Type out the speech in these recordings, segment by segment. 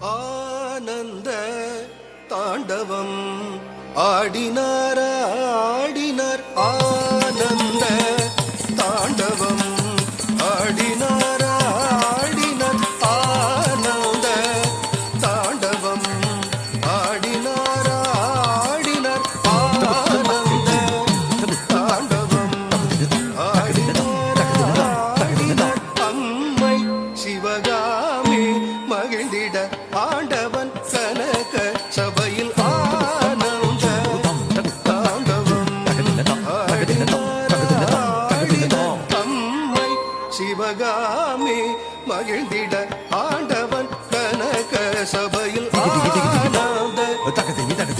ஆனந்த தாண்டவம் ஆடினார் ஆடினார் ஆனந்த தாண்டவம் ஆடினார் ஆடினார் ஆனந்த தாண்டவம் ஆடினார் ஆடினார் ஆனந்த தாண்டவம் ஆடினார் ஆடினார் அம்மை சிவகாமி மகிழ்ந்திட ஆண்டவன் கனக சபையில் ஆனந்த தாண்டவம் ஆடினார் ஆடினார் அம்மை சிவகாமி மகிழ்ந்திட ஆண்டவன் கனக சபையில் ஆனந்த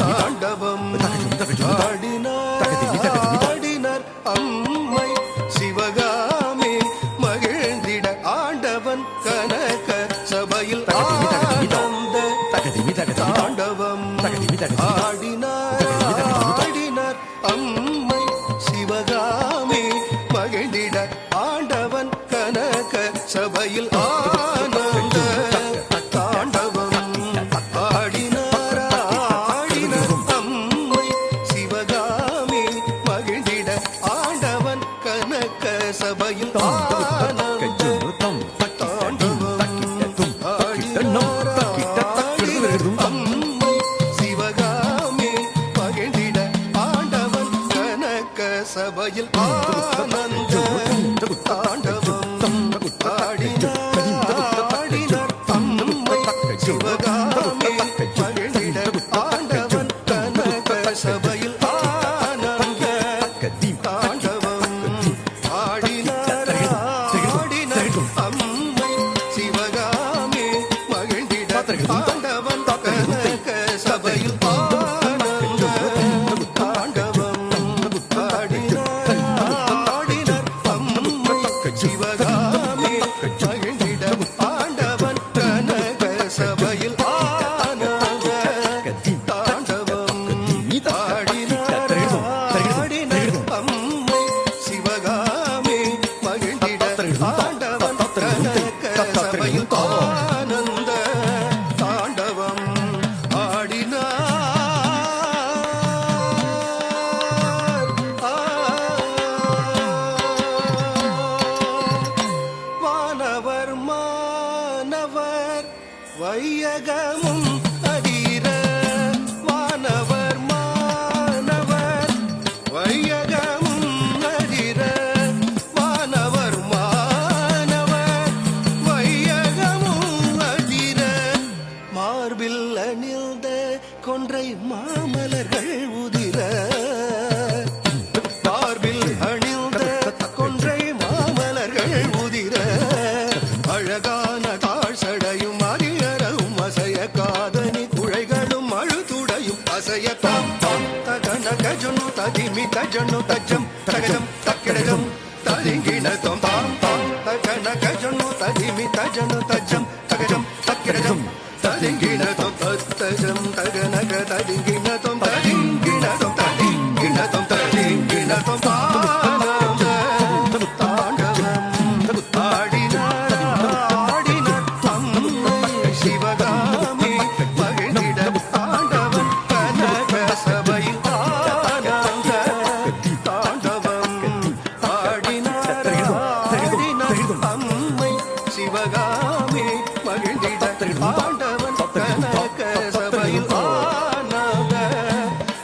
தாண்டவம் ஆடினார் ஆடினார் அம்மை சிவகாமி மகிழ்ந்திட ஆண்டவன் கனக சபையில் ஆனந்த தாண்டவம் ஆடினார் ஆடினார் அம்மை சிவகாமி மகிழ்ந்திட ஆண்டவன் கனக சபையில் ஆனந்த தாண்டவம் ஆடினார் ஆடினார் அம்மை சிவகாமி மகிழ்ந்திட ஆண்டவன் கனக சபையில் ஆனந்த தாண்டவம் ஆடினார் ஆடினார் அம்மை சிவகாமி மகிழ்ந்திட ஆண்டவன் கனக சபையில் ஆனந்த தாண்டவம் ஆடினார் ஆடினார் அம்மை சிவகாமி மகிழ்ந்திட ஆண்டவன் கனக சபையில் ஆனந்த தாண்டவம் ஆடினார் ஆடினார் அம்மை சிவகாமி மகிழ்ந்திட ஆண்டவன் கனக சபையில் ஆனந்த தாண்டவம் ஆடினார் ஆடினார் அம்மை சிவகாமி மகிழ்ந்திட ஆண்டவன் கனக சபையில் ஆனந்த தாண்டவம் ஆடினார் ஆடினார் அம்மை சிவகாமி மகிழ்ந்திட ஆண்டவன் கனக சபையில் ஆனந்த தாண்டவம் ஆடினார் வானவர் மானவர் வையகமும் அதிர வானவர் மானவர் வையகமும் அதிர வானவர் மானவர் வையகமும் அதிர மார்பில் அணிந்த கொன்றை மாமலர்கள் உதிர மார்பில் அணிந்த கொன்றை மாமலர்கள் உதிர அழகான தாழ்சடையும் அதிகரவும் அசைய காதனி குழைகளும் அழுதுடையும் அசைய தாம் தாம் தகன கஜுனு ததிமி தஜனு தஜம் தகஜம் தக்கிடகம் ததிங்கின தோம் தாம் தாம் தகன கஜுனு ததிமி தஜனு தஜம் தகஜம் தக்கிடகம் ததிங்கின தோம் தத்தஜம் தகனக ததிங்கின தோம் ததிங்கின தோம் ததிங்கின தோம் ததிங்கின தோம் ஆனந்த தாண்டவம் ஆடினார் ஆடினார் அம்மை சிவகாமி மகிழ்ந்திட ஆண்டவன் கனக சபையில் ஆனந்த தாண்டவம் ஆடினார் ஆடினார் அம்மை சிவகாமி மகிழ்ந்திட ஆண்டவன் கனக சபையில் ஆனந்த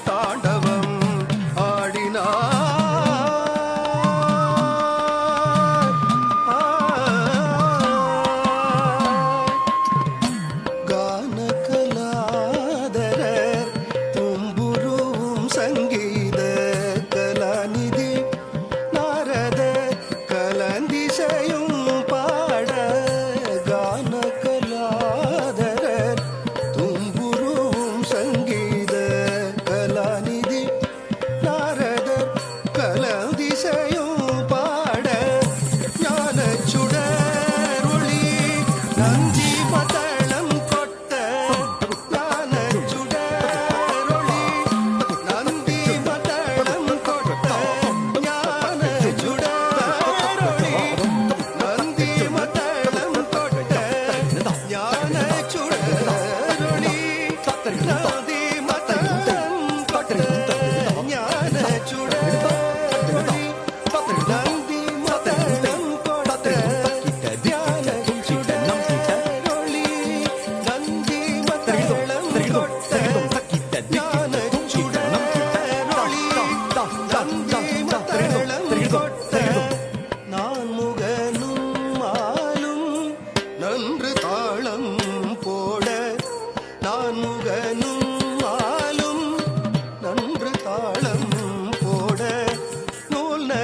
தாண்டவம் ஆடினார் கானகலாதரர் தும்புருவும் சங்கீத கலாநிதி நாரத கலந்திசையும் பாட கானகலாதரர் தும்புருவும் சங்கீத கலாநிதி நாரதர் கலந்திசையும் பாட ஞானச் சுடர் ஒளி நந்தி மதளம் கொட்ட ஞானச் சுடர் ஒளி நந்தி மதளம் கொட்ட ஞானச் சுடர்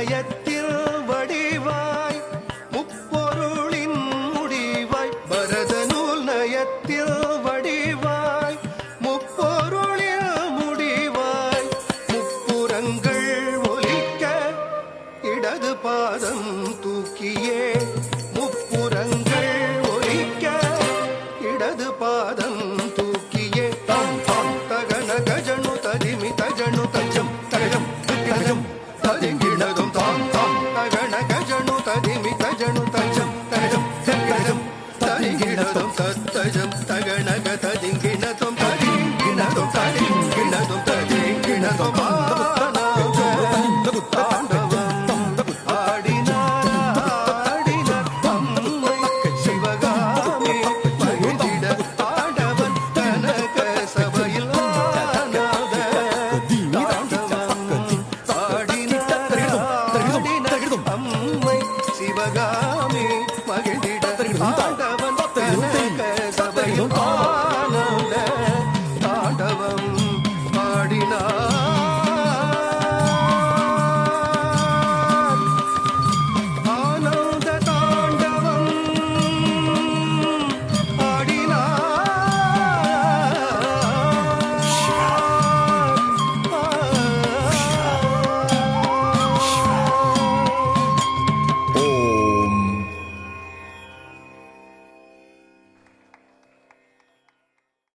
நயத்தில் வடிவாய் முப்பொருளின் முடிவாய் பரத நூல் நயத்தில் வடிவாய் முப்பொருளில் முடிவாய் முப்புறங்கள் ஒலிக்க இடது பாதம் தூக்கியே